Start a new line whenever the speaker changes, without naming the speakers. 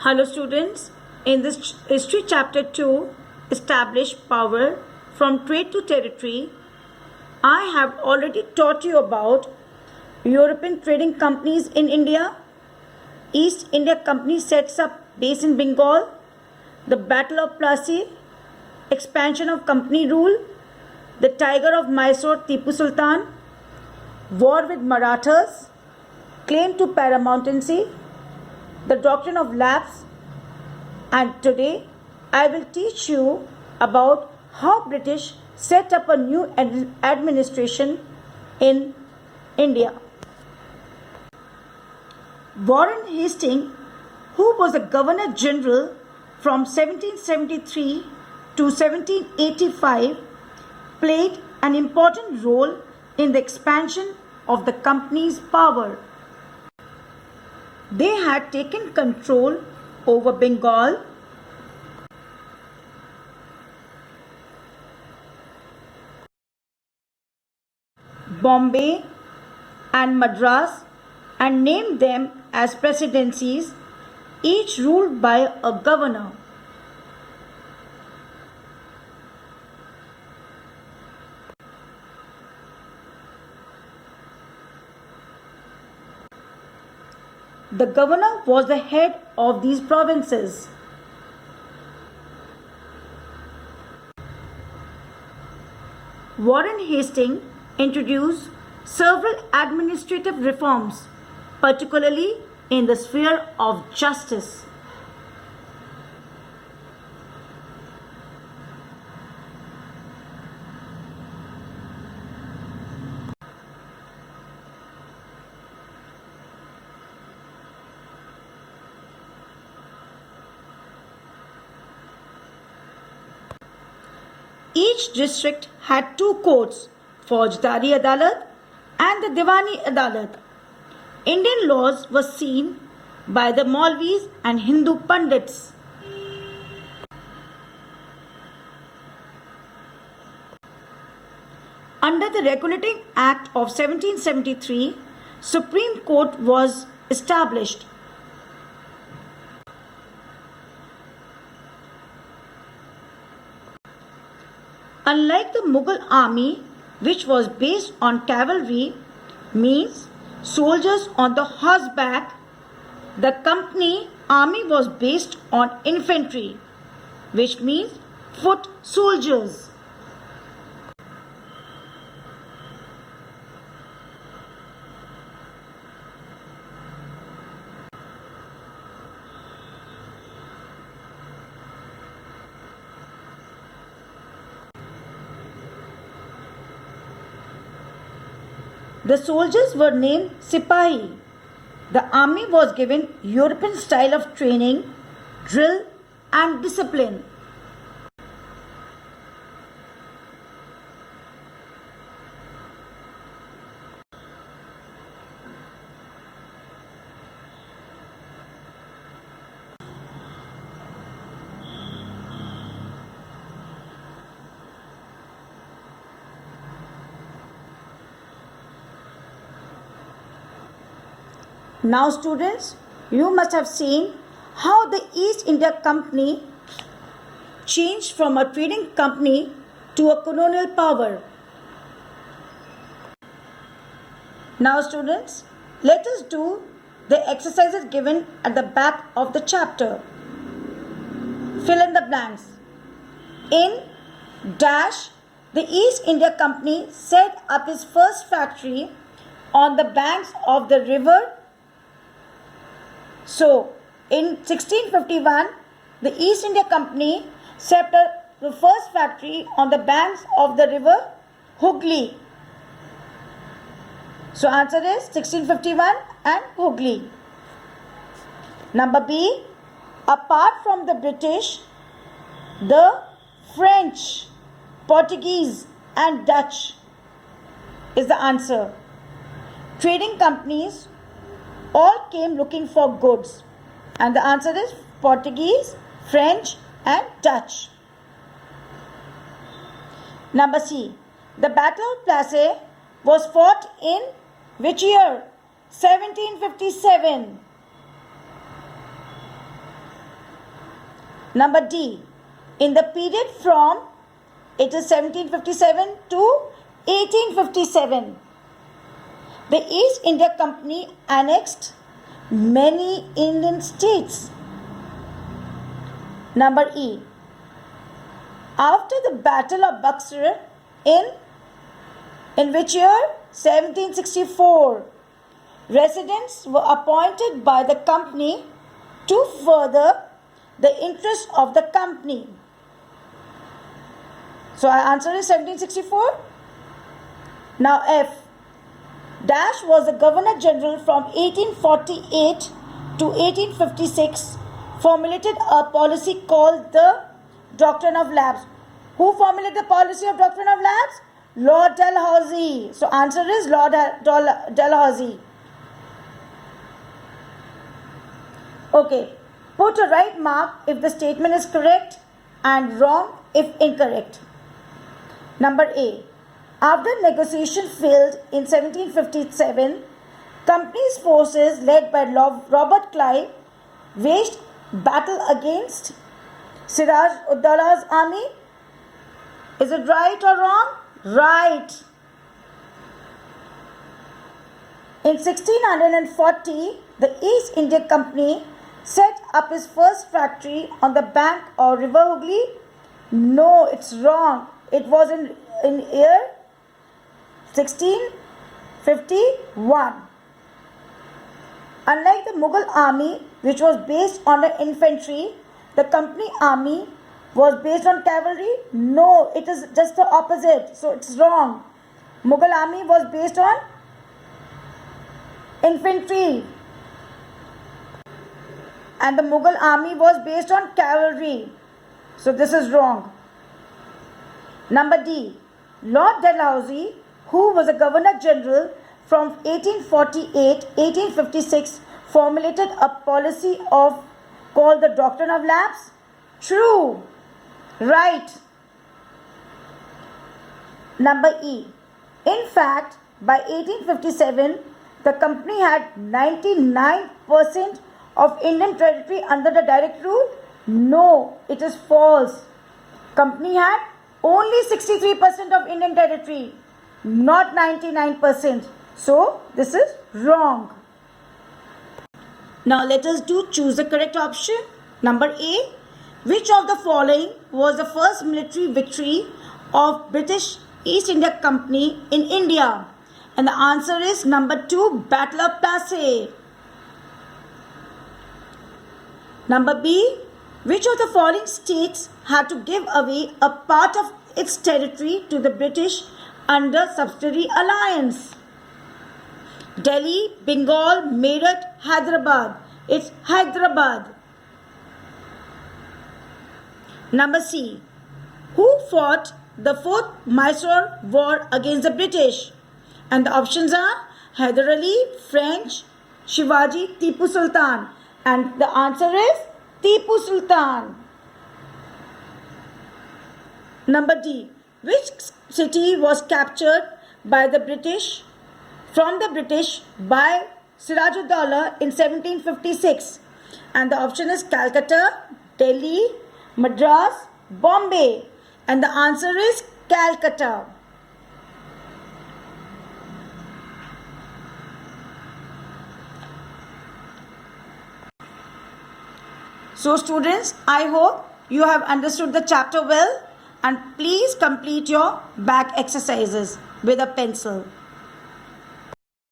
Hello students, in this history chapter 2, establish power from trade to territory, I have already taught you about European trading companies in India, East India Company sets up base in Bengal, the Battle of Plassey, expansion of company rule, the Tiger of Mysore Tipu Sultan, war with Marathas, claim to paramountcy, the doctrine of lapse, and today I will teach you about how British set up a new administration in India. Warren Hastings, who was a Governor General from 1773 to 1785, played an important role in the expansion of the company's power. They had taken control over Bengal, Bombay and Madras and named them as presidencies, each ruled by a governor. The governor was the head of these provinces. Warren Hastings introduced several administrative reforms, particularly in the sphere of justice. Each district had two courts, Faujdari Adalat and the Diwani Adalat. Indian laws were seen by the Maulvis and Hindu Pandits. Under the Regulating Act of 1773, Supreme Court was established. Unlike the Mughal army, which was based on cavalry, means soldiers on the horseback, the company army was based on infantry, which means foot soldiers. The soldiers were named Sipahi. The army was given European style of training, drill and discipline. Now students, you must have seen how the East India Company changed from a trading company to a colonial power. Now students, let us do the exercises given at the back of the chapter. Fill in the blanks. In dash, the East India Company set up its first factory on the banks of the river. So, in 1651, the East India Company set up the first factory on the banks of the river Hooghly. So, answer is 1651 and Hooghly. Number B, apart from the British, the French, Portuguese and Dutch is the answer. Trading companies all came looking for goods, and the answer is Portuguese, French and Dutch. Number C, the Battle of Plassey was fought in which year? 1757. Number D. In the period from it is 1757 to 1857, the East India Company annexed many Indian states. Number E. After the Battle of Buxar in which year? 1764. Residents were appointed by the company to further the interest of the company. So our answer is 1764. Now F. Dash was the Governor General from 1848 to 1856, formulated a policy called the Doctrine of Lapse. Who formulated the policy of Doctrine of Lapse? Lord Dalhousie. So answer is Lord Dalhousie. Okay. Put a right mark if the statement is correct and wrong if incorrect. Number A. After negotiation failed in 1757, company's forces led by Robert Clive waged battle against Siraj ud-Daulla's army. Is it right or wrong? Right. In 1640, the East India Company set up his first factory on the bank of River Hooghly. No, it's wrong. It was in year 1651. Unlike the Mughal army, which was based on the infantry, the company army was based on cavalry. No, it is just the opposite. So it's wrong. Mughal army was based on infantry, and the Mughal army was based on cavalry. So this is wrong. Number D. Lord Dalhousie, who was a Governor General from 1848-1856, formulated a policy called the Doctrine of Lapse. True. Right. Number E. In fact, by 1857, the company had 99% of Indian territory under the direct rule. No, it is false. Company had only 63% of Indian territory, not 99%. So, this is wrong. Now, let us choose the correct option. Number A. Which of the following was the first military victory of British East India Company in India? And the answer is number 2, Battle of Plassey. Number B. Which of the following states had to give away a part of its territory to the British under subsidiary alliance? Delhi, Bengal, Meerut, Hyderabad. It's Hyderabad. Number C. Who fought the Fourth Mysore War against the British? And the options are Hyder Ali, French, Shivaji, Tipu Sultan. And the answer is Tipu Sultan. Number D. Which city was captured by the British, from the British by Siraj ud-Daulah in 1756? And the option is Calcutta, Delhi, Madras, Bombay. And the answer is Calcutta. So students, I hope you have understood the chapter well, and please complete your back exercises with a pencil.